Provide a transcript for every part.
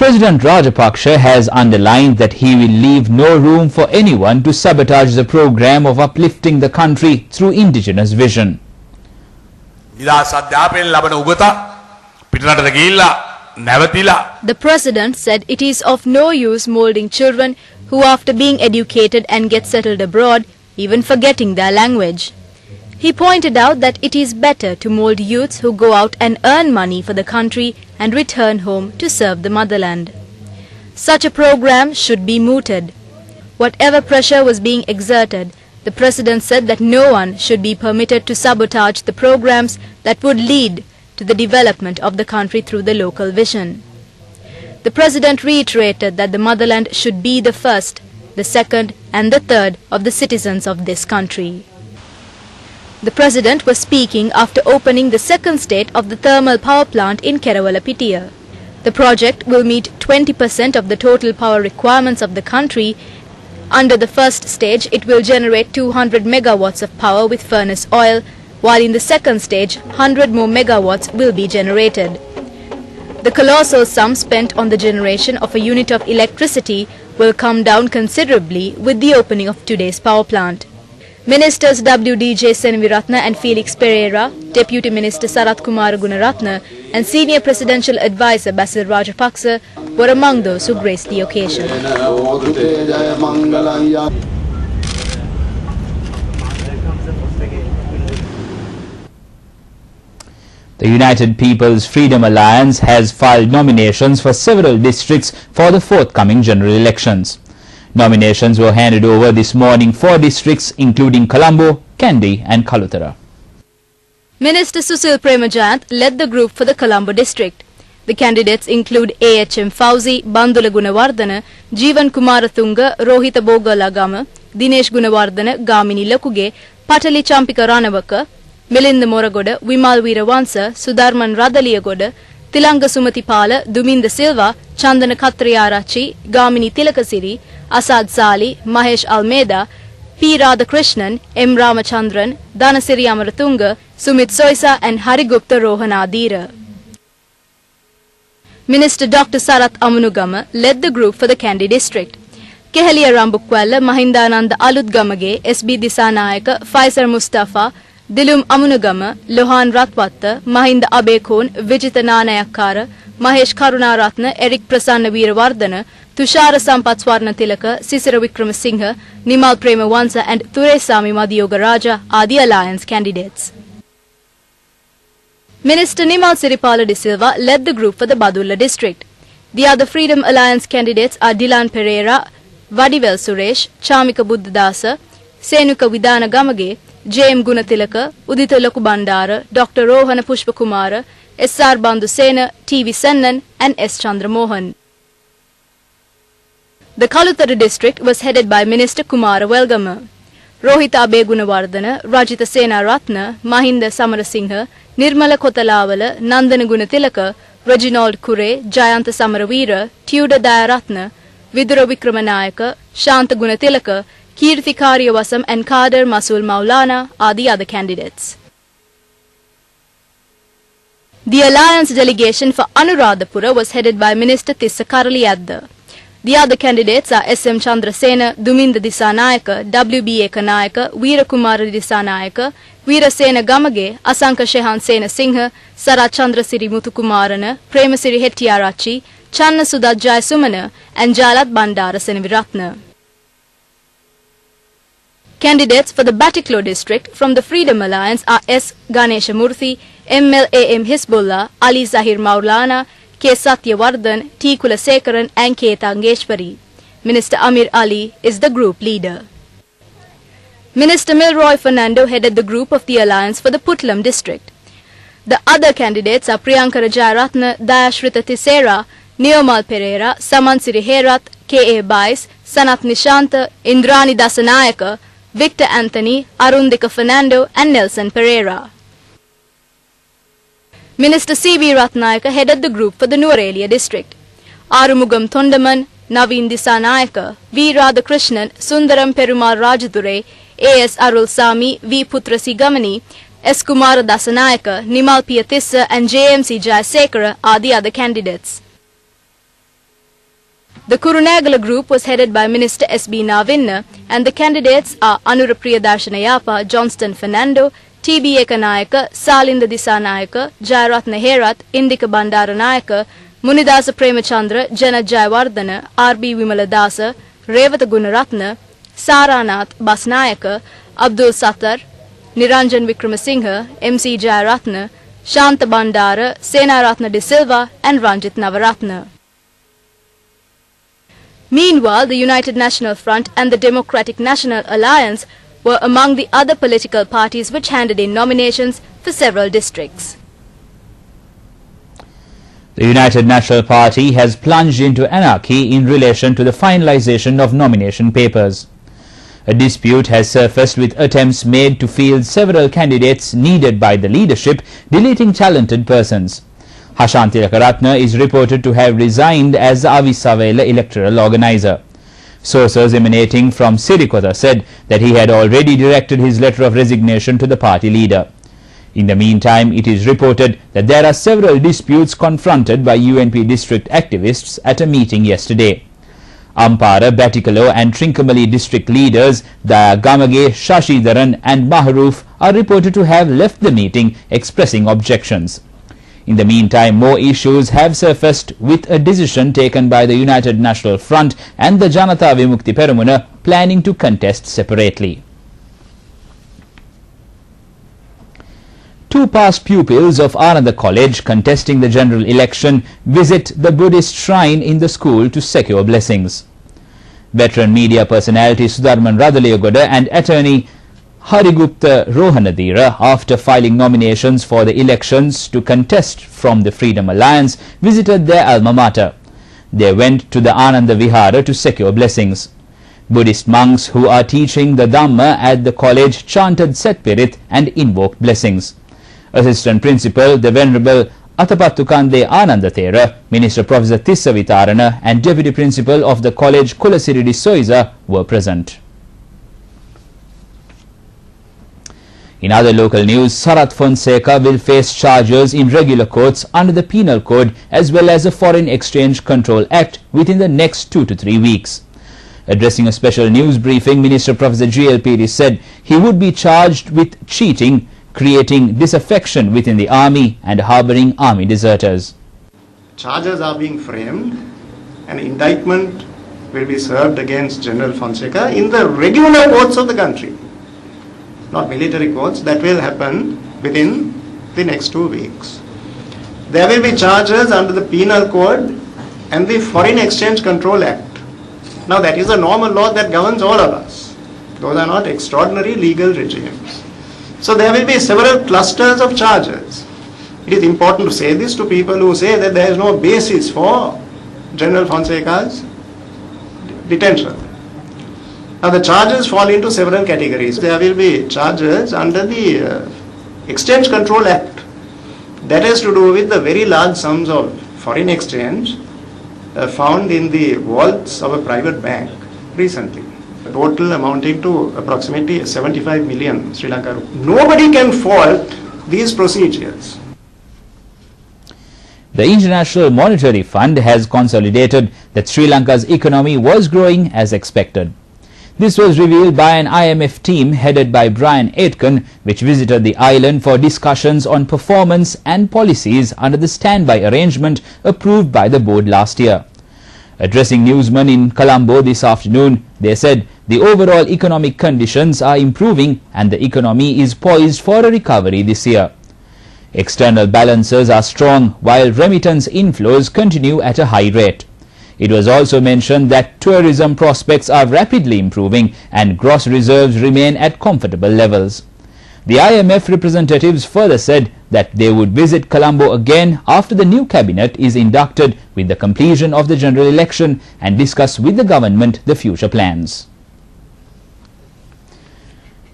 President Rajapaksa has underlined that he will leave no room for anyone to sabotage the program of uplifting the country through indigenous vision. The President said it is of no use molding children who, after being educated and get settled abroad, even forgetting their language. He pointed out that it is better to mold youths who go out and earn money for the country and return home to serve the motherland. Such a program should be mooted. Whatever pressure was being exerted, the President said that no one should be permitted to sabotage the programs that would lead to the development of the country through the local vision. The President reiterated that the motherland should be the first, the second and the third of the citizens of this country. The President was speaking after opening the second stage of the thermal power plant in Kerawalapitiya. The project will meet 20% of the total power requirements of the country. Under the first stage, it will generate 200 megawatts of power with furnace oil, while in the second stage, 100 more megawatts will be generated. The colossal sum spent on the generation of a unit of electricity will come down considerably with the opening of today's power plant. Ministers W.D.J. Senaviratne and Felix Pereira, Deputy Minister Sarath Kumar Gunaratne and Senior Presidential Advisor Basil Rajapaksa were among those who graced the occasion. The United People's Freedom Alliance has filed nominations for several districts for the forthcoming general elections. Nominations were handed over this morning for districts including Colombo, Kandy and Kalutara. Minister Susil Premajayant led the group for the Colombo district. The candidates include A.H.M. Fauzi, Bandula Gunawardana, Jeevan Kumarathunga, Rohita Bogalagama, Dinesh Gunawardana, Gamini Lakuge, Patali Champika Ranavaka, Milinda Moragoda, Vimal Weerawansa, Sudarman Radaliyagoda, Tilanga Sumatipala, Duminda Silva, Chandana Katriyarachi, Gamini Tilakasiri, Asad Sali, Mahesh Almeida, P. Radhakrishnan, M. Ramachandran, Dhanasiri Amaratunga, Sumit Soisa and Harigupta Rohanadira. Minister Dr. Sarath Amunugama led the group for the Kandy district. Kehaliya Rambukwella, Mahindananda Aludgamage, S.B. Disanayaka, Faisal Mustafa, Dilum Amunugama, Lohan Ratwatta, Mahinda Abekon, Vijita Nanayakara, Mahesh Karunaratna, Eric Prasanna Veerawardana, Tushara Sampath Swarna Tilaka, Sisira Wickramasinghe, Nimal Premawansa and Thuresami Madhyogaraja are the alliance candidates. Minister Nimal Siripala de Silva led the group for the Badulla district. The other Freedom Alliance candidates are Dilan Pereira, Vadivel Suresh, Chamika Buddhadasa, Senuka Vidana Gamage, J.M. Gunatilaka, Udita Lokubandara, Dr. Rohana Pushpakumara, S.R. Bandusena, T.V. Sennan and S. Chandramohan. The Kalutara district was headed by Minister Kumara Welgama. Rohita Abe Gunawardana, Rajita Sena Ratna, Mahinda Samarasinghe, Nirmala Kotalavala, Nandana Gunatilaka, Reginald Kure, Jayanta Samaravira, Tudor Dayaratna, Vidura Vikramanayaka, Shanta Gunatilaka, Kirti Karyavasam and Kader Masul Maulana are the other candidates. The alliance delegation for Anuradhapura was headed by Minister Tissa Karaliyadda. The other candidates are S.M. Chandrasena, Duminda Disanayaka, W.B. Ekanayaka, Veerakumara Disanayaka, Veerasena Gamage, Asanka Shehan Sena Singhe, Sara Chandrasiri Muthukumarana, Premasiri Hettiarachi, Channa Sudat Jayasumana and Jalat Bandara Senaviratne. Candidates for the Batiklo district from the Freedom Alliance are S. Ganesha Murthy, M.L.A.M. Hisbullah, Ali Zahir Maulana, K. Satyavardhan, T. Kulasekaran and K. Tangeshwari. Minister Amir Ali is the group leader. Minister Milroy Fernando headed the group of the alliance for the Putlam district. The other candidates are Priyanka Rajaratna, Dayashrita Tisera, Neomal Pereira, Samansiri Herath, K. A. Bais, Sanath Nishanta, Indrani Dasanayaka, Victor Anthony, Arundika Fernando and Nelson Pereira. Minister C.B. Ratnayaka headed the group for the Nuwara district. Arumugam Thondaman, Naveen Disanayaka, V. Radhakrishnan, Sundaram Perumal Rajadure, A.S. Arul Sami, V. Putrasi Gamani, S. Kumara Dasanayaka, Nimal Piyatissa and J.M.C. Jayasekara are the other candidates. The Kurunegala group was headed by Minister S.B. Navinna, and the candidates are Anura Priyadarshana, Johnston Fernando, T.B. Ekanayaka, Salinda Disanayaka, Jayaratna Herath, Indika Bandaranayaka, Munidasa Premachandra, Jana Jayawardana, R.B. Vimaladasa, Revata Gunaratna, Saranath Basnayaka, Abdul Sattar, Niranjan Wickramasinghe, M.C. Jayaratna, Shanta Bandara, Senaratna De Silva and Ranjit Navaratna. Meanwhile, the United National Front and the Democratic National Alliance were among the other political parties which handed in nominations for several districts. The United National Party has plunged into anarchy in relation to the finalization of nomination papers. A dispute has surfaced with attempts made to field several candidates needed by the leadership, deleting talented persons. Hashanti Lakaratna is reported to have resigned as the Avisavela electoral organizer. Sources emanating from Sirikota said that he had already directed his letter of resignation to the party leader. In the meantime, it is reported that there are several disputes confronted by UNP district activists at a meeting yesterday. Ampara, Batikalo and Trincomalee district leaders Daya Gamage, Shashidharan and Maharoof are reported to have left the meeting expressing objections. In the meantime, more issues have surfaced with a decision taken by the United National Front and the Janata Vimukti Peramuna planning to contest separately. Two past pupils of Ananda College contesting the general election visit the Buddhist shrine in the school to secure blessings. Veteran media personality Sudharman Radalayagoda and attorney Harigupta Rohanadira, after filing nominations for the elections to contest from the Freedom Alliance, visited their alma mater. They went to the Ananda Vihara to secure blessings. Buddhist monks who are teaching the Dhamma at the college chanted Setpirit and invoked blessings. Assistant Principal, the Venerable Atapattukande Anandathera, Minister Professor Tissa Vitarana and Deputy Principal of the college Kulasiri Soiza were present. In other local news, Sarath Fonseca will face charges in regular courts under the Penal Code as well as the Foreign Exchange Control Act within the next 2 to 3 weeks. Addressing a special news briefing, Minister Professor G.L. Piri said he would be charged with cheating, creating disaffection within the army and harbouring army deserters. Charges are being framed. An indictment will be served against General Fonseca in the regular courts of the country. Not military courts. That will happen within the next 2 weeks. There will be charges under the Penal Code and the Foreign Exchange Control Act. Now that is a normal law that governs all of us. Those are not extraordinary legal regimes. So there will be several clusters of charges. It is important to say this to people who say that there is no basis for General Fonseca's detention. Now the charges fall into several categories. There will be charges under the Exchange Control Act. That has to do with the very large sums of foreign exchange found in the vaults of a private bank recently. A total amounting to approximately 75 million Sri Lanka rupees. Nobody can fault these procedures. The International Monetary Fund has consolidated that Sri Lanka's economy was growing as expected. This was revealed by an IMF team headed by Brian Aitken, which visited the island for discussions on performance and policies under the standby arrangement approved by the board last year. Addressing newsmen in Colombo this afternoon, they said the overall economic conditions are improving and the economy is poised for a recovery this year. External balances are strong while remittance inflows continue at a high rate. It was also mentioned that tourism prospects are rapidly improving and gross reserves remain at comfortable levels. The IMF representatives further said that they would visit Colombo again after the new cabinet is inducted with the completion of the general election and discuss with the government the future plans.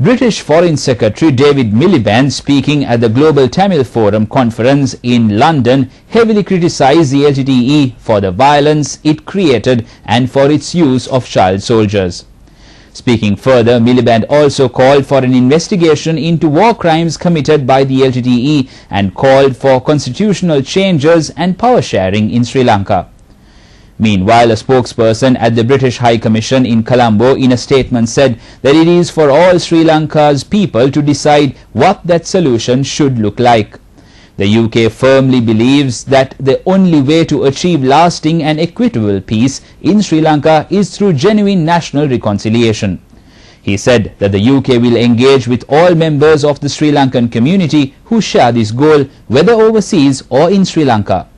British Foreign Secretary David Miliband, speaking at the Global Tamil Forum conference in London, heavily criticised the LTTE for the violence it created and for its use of child soldiers. Speaking further, Miliband also called for an investigation into war crimes committed by the LTTE and called for constitutional changes and power sharing in Sri Lanka. Meanwhile, a spokesperson at the British High Commission in Colombo in a statement said that it is for all Sri Lanka's people to decide what that solution should look like. The UK firmly believes that the only way to achieve lasting and equitable peace in Sri Lanka is through genuine national reconciliation. He said that the UK will engage with all members of the Sri Lankan community who share this goal, whether overseas or in Sri Lanka.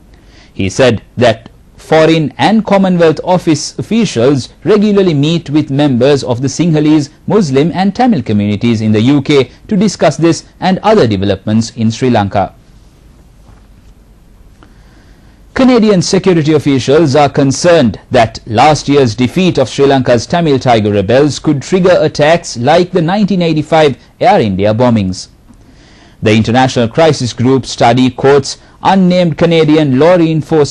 He said that Foreign and Commonwealth Office officials regularly meet with members of the Sinhalese, Muslim and Tamil communities in the UK to discuss this and other developments in Sri Lanka. Canadian security officials are concerned that last year's defeat of Sri Lanka's Tamil Tiger rebels could trigger attacks like the 1985 Air India bombings. The International Crisis Group study quotes unnamed Canadian law enforcement